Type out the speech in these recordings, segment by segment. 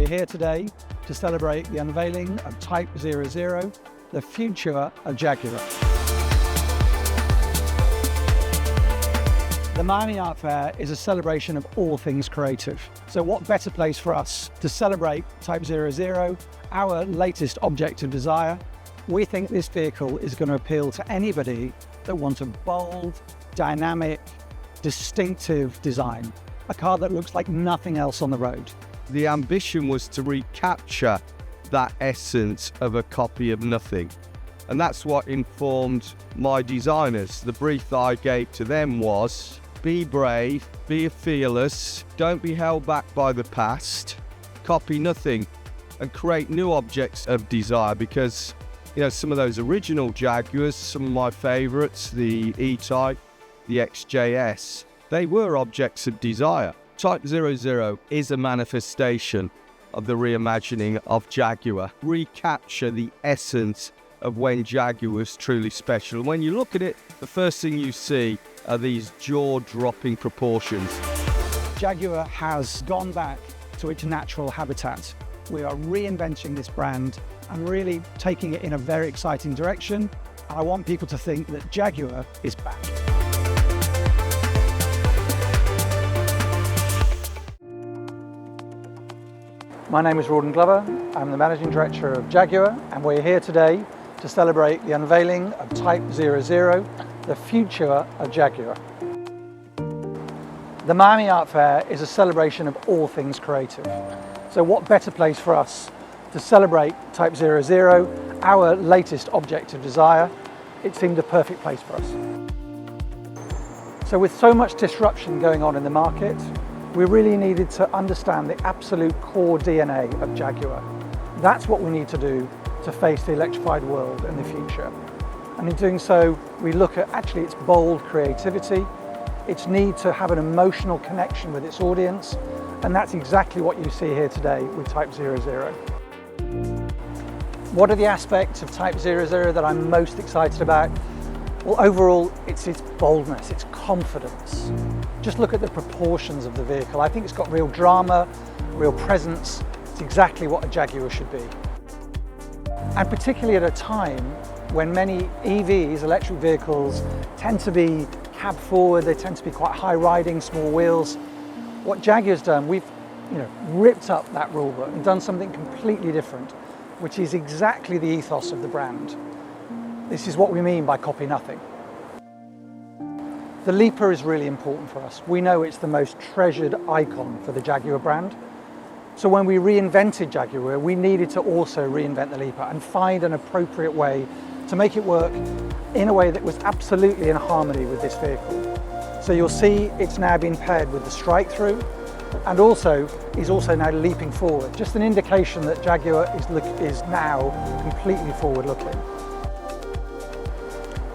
we're here today to celebrate the unveiling of Type 00, the future of Jaguar. The Miami Art Fair is a celebration of all things creative. So what better place for us to celebrate Type 00, our latest object of desire? We think this vehicle is going to appeal to anybody that wants a bold, dynamic, distinctive design. A car that looks like nothing else on the road. The ambition was to recapture that essence of a copy of nothing. And that's what informed my designers. The brief that I gave to them was, be brave, be fearless, don't be held back by the past, copy nothing, and create new objects of desire. Because, you know, some of those original Jaguars, some of my favorites, the E-Type, the XJS, they were objects of desire. Type 00 is a manifestation of the reimagining of Jaguar. Recapture the essence of when Jaguar was truly special. When you look at it, the first thing you see are these jaw-dropping proportions. Jaguar has gone back to its natural habitat. We are reinventing this brand and really taking it in a very exciting direction. And I want people to think that Jaguar is back. My name is Rawdon Glover. I'm the Managing Director of Jaguar, and we're here today to celebrate the unveiling of Type 00, the future of Jaguar. The Miami Art Fair is a celebration of all things creative. So what better place for us to celebrate Type 00, our latest object of desire? It seemed a perfect place for us. So with so much disruption going on in the market, we really needed to understand the absolute core DNA of Jaguar. That's what we need to do to face the electrified world in the future. And in doing so, we look at actually its bold creativity, its need to have an emotional connection with its audience, and that's exactly what you see here today with Type 00. What are the aspects of Type 00 that I'm most excited about? Well, overall, it's its boldness, its confidence. Just look at the proportions of the vehicle. I think it's got real drama, real presence. It's exactly what a Jaguar should be. And particularly at a time when many EVs, electric vehicles, tend to be cab forward, they tend to be quite high riding, small wheels. What Jaguar's done, we've ripped up that rule book and done something completely different, which is exactly the ethos of the brand. This is what we mean by copy nothing. The Leaper is really important for us. We know it's the most treasured icon for the Jaguar brand. So when we reinvented Jaguar, we needed to also reinvent the Leaper and find an appropriate way to make it work in a way that was absolutely in harmony with this vehicle. So you'll see it's now been paired with the strike through and is also now leaping forward. Just an indication that Jaguar is now completely forward looking.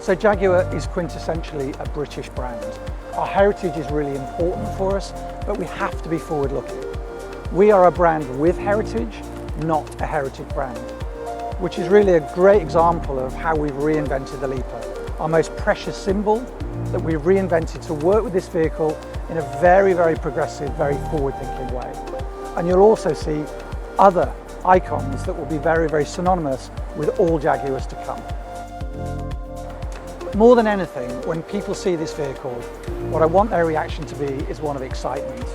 So Jaguar is quintessentially a British brand. Our heritage is really important for us, but we have to be forward looking. We are a brand with heritage, not a heritage brand, which is really a great example of how we've reinvented the Leaper. Our most precious symbol that we've reinvented to work with this vehicle in a very, very progressive, very forward-thinking way. And you'll also see other icons that will be very, very synonymous with all Jaguars to come. More than anything, when people see this vehicle, what I want their reaction to be is one of excitement.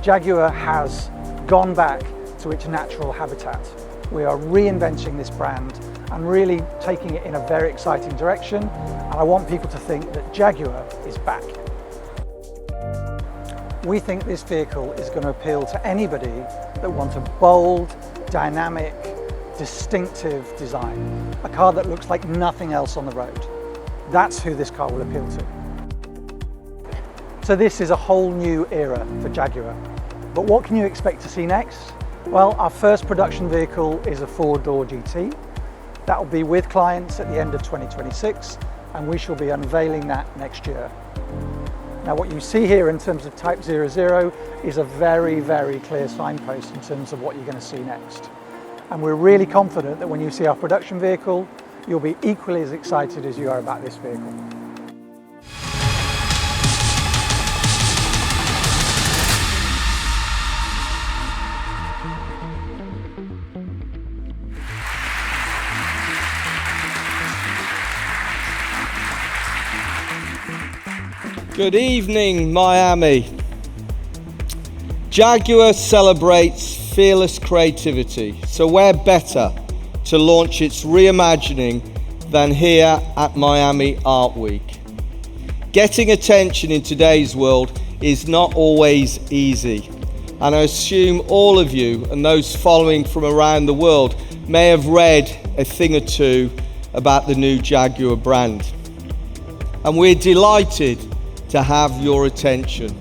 Jaguar has gone back to its natural habitat. We are reinventing this brand and really taking it in a very exciting direction, and I want people to think that Jaguar is back. We think this vehicle is going to appeal to anybody that wants a bold, dynamic, distinctive design. A car that looks like nothing else on the road. That's who this car will appeal to. So this is a whole new era for Jaguar. But what can you expect to see next? Well, our first production vehicle is a four-door GT. That will be with clients at the end of 2026, and we shall be unveiling that next year. Now what you see here in terms of Type 00 is a very, very clear signpost in terms of what you're going to see next. And we're really confident that when you see our production vehicle, you'll be equally as excited as you are about this vehicle. Good evening, Miami. Jaguar celebrates fearless creativity, so where better to launch its reimagining than here at Miami Art Week. Getting attention in today's world is not always easy, and I assume all of you and those following from around the world may have read a thing or two about the new Jaguar brand. And we're delighted to have your attention.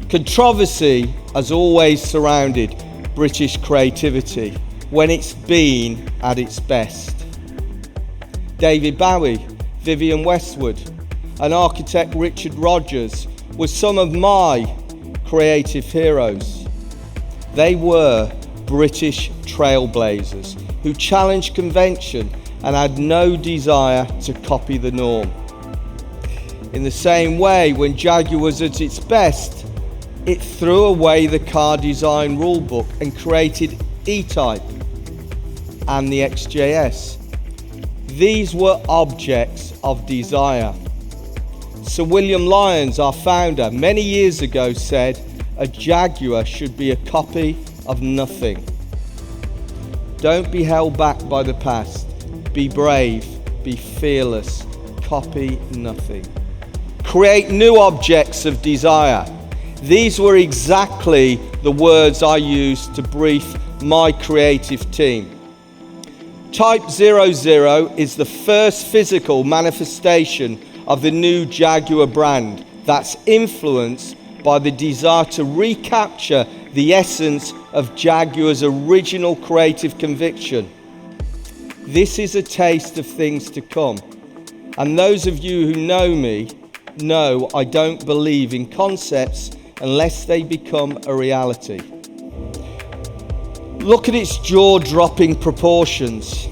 Controversy has always surrounded British creativity when it's been at its best. David Bowie, Vivienne Westwood, and architect Richard Rogers were some of my creative heroes. They were British trailblazers who challenged convention and had no desire to copy the norm. In the same way, when Jaguar was at its best, it threw away the car design rulebook and created E-Type and the XJS. These were objects of desire. Sir William Lyons, our founder, many years ago said, "A Jaguar should be a copy of nothing." Don't be held back by the past. Be brave, be fearless, copy nothing. Create new objects of desire. These were exactly the words I used to brief my creative team. Type 00 is the first physical manifestation of the new Jaguar brand that's influenced by the desire to recapture the essence of Jaguar's original creative conviction. This is a taste of things to come. And those of you who know me know I don't believe in concepts unless they become a reality. Look at its jaw-dropping proportions.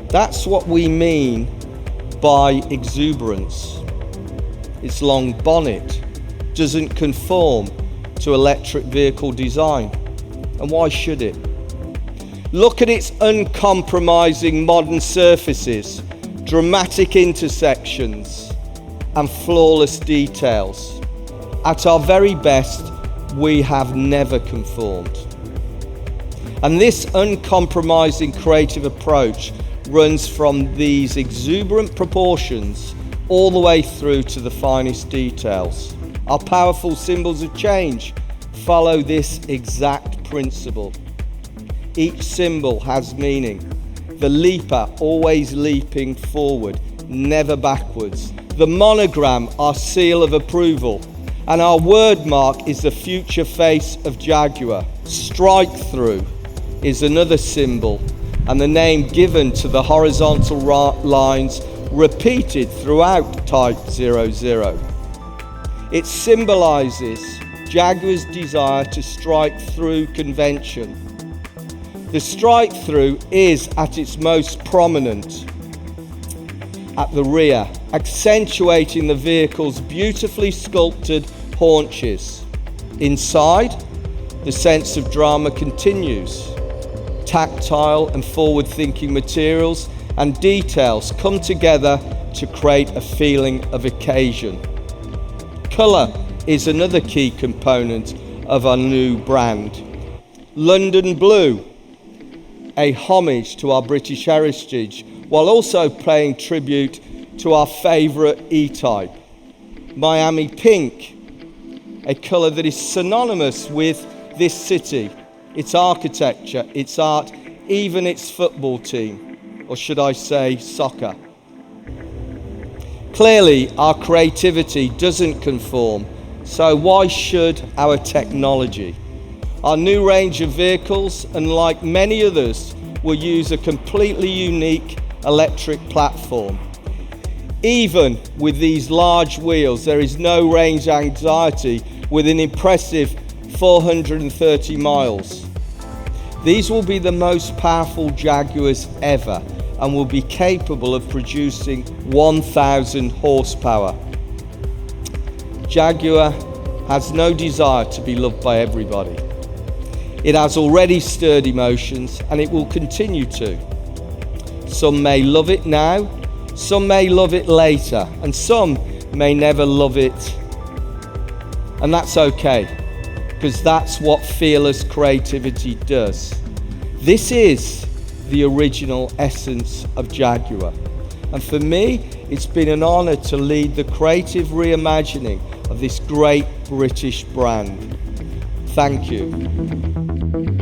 That's what we mean by exuberance. Its long bonnet doesn't conform to electric vehicle design. And why should it? Look at its uncompromising modern surfaces, dramatic intersections, and flawless details. At our very best, we have never conformed. And this uncompromising creative approach runs from these exuberant proportions all the way through to the finest details. Our powerful symbols of change follow this exact principle. Each symbol has meaning. The leaper always leaping forward, never backwards. The monogram, our seal of approval. And our word mark is the future face of Jaguar. Strike through is another symbol, and the name given to the horizontal lines repeated throughout Type 00. It symbolizes Jaguar's desire to strike through convention. The strike through is at its most prominent at the rear, accentuating the vehicle's beautifully sculpted haunches. Inside, the sense of drama continues. Tactile and forward-thinking materials and details come together to create a feeling of occasion. Colour is another key component of our new brand. London Blue, a homage to our British heritage, while also paying tribute to our favourite E-Type. Miami Pink, a colour that is synonymous with this city, its architecture, its art, even its football team, or should I say soccer. Clearly, our creativity doesn't conform, so why should our technology? Our new range of vehicles, unlike many others, will use a completely unique electric platform. Even with these large wheels, there is no range anxiety with an impressive 430 miles. These will be the most powerful Jaguars ever and will be capable of producing 1,000 horsepower. Jaguar has no desire to be loved by everybody. It has already stirred emotions and it will continue to. Some may love it now, some may love it later, and some may never love it And that's okay, because that's what fearless creativity does. This is the original essence of Jaguar. And for me, it's been an honor to lead the creative reimagining of this great British brand. Thank you.